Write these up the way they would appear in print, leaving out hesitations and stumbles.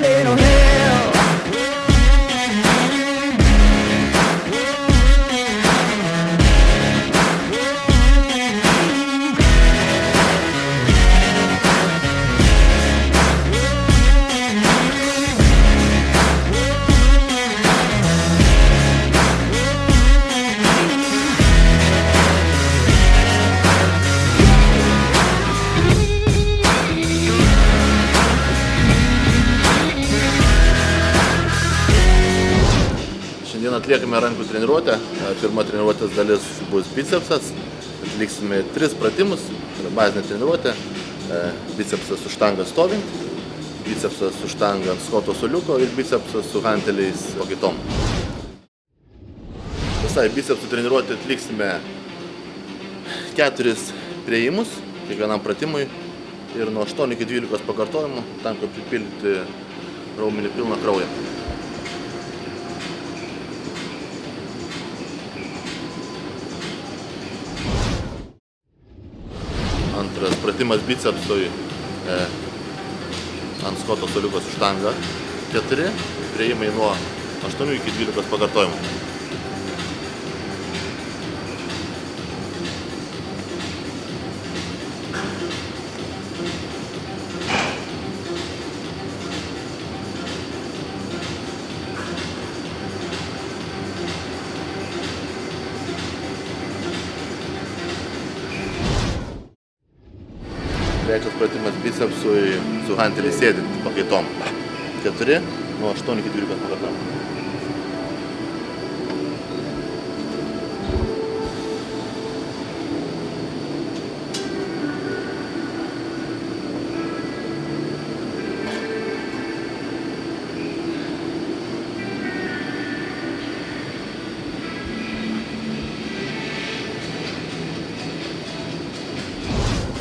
little hell. Šiandien atliekame rankų treniruotę. Pirma treniruotės dalis bus bicepsas. Atliksime 3 pratimus. Tai yra bazinė treniruotė. Bicepsas su štanga stovint, bicepsas su štanga ant skoto suoliuko ir bicepsas su hanteliais po kitom. Visai bicepsų treniruotę atliksime 4 priėjimus kiekvienam pratimui ir nuo 8 iki 12 pakartojimų tam, kad pripildyti raumenį pilną kraują. Antras pratimas bicepsui ant skoto suoliuko su štanga. 4 priėjimai nuo 8 iki 12 pakartojimų. Trečias pratimas bicepsui su hanteliais sėdint pakaitom. 4 nuo 8 iki 12 pakartojimų.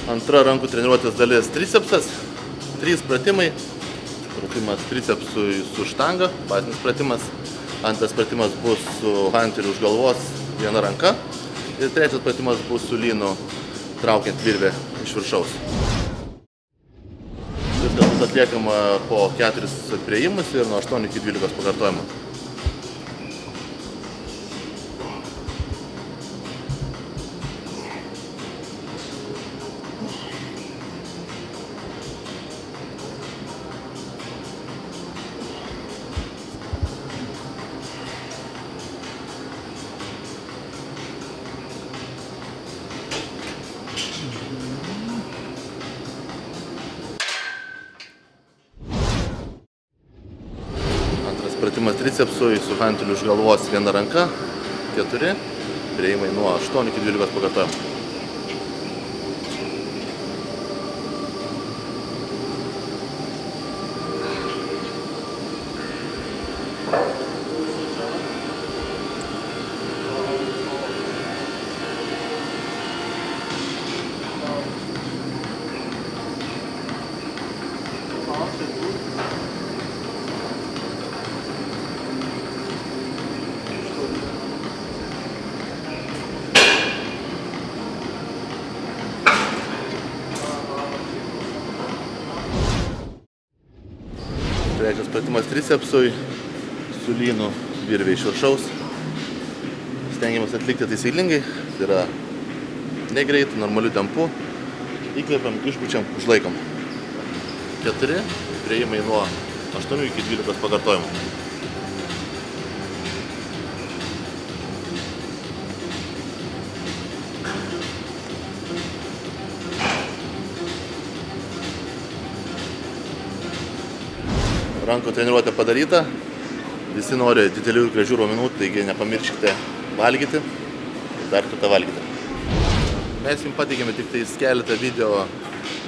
Antra rankų treniruotės dalis tricepsas. 3 pratimai. Pratimas tricepsui su štanga, bazinis pratimas. Antras pratimas bus su hanteliu už galvos viena ranka. Ir trečias pratimas bus su lynu traukiant virvę iš viršaus. Viskas bus atliekama po 4 priėjimus ir nuo 8 iki 12 pakartojimų. Pratimas tricepsui su hanteliu už galvos viena ranka. 4 priėjimai nuo 8 iki 12 pakartojimų. Trečias pratimas tricepsui su lynu virvė iš viršaus. Stengiamės atlikti taisyklingai, tai yra negreitai, normaliu tempu. Įkvepiam, išpučiam, užlaikom. 4 priėjimai nuo 8 iki 12 pakartojimų. Rankų treniruotė padaryta. Visi nori didelių ir gražių raumenų, taigi nepamirškite valgyti. Dar kartą valgyti. Mes jums pateikėme tik keletą video,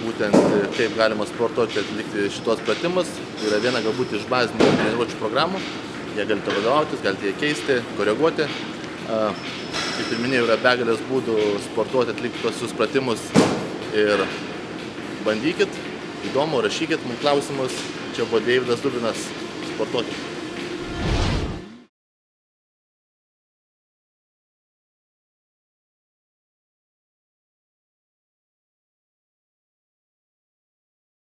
būtent kaip galima sportuoti, atlikti šitos pratimus. Tai yra viena galbūt iš bazinių treniruočių programų. Jie galite vadovautis, galite jie keisti, koreguoti. Kaip ir minėjau, yra begalės būdų sportuoti, atlikti tuos pratimus ir bandykit. Įdomu, rašykit mums klausimus. Čia buvo Deividas Dubinas. Sportuokit.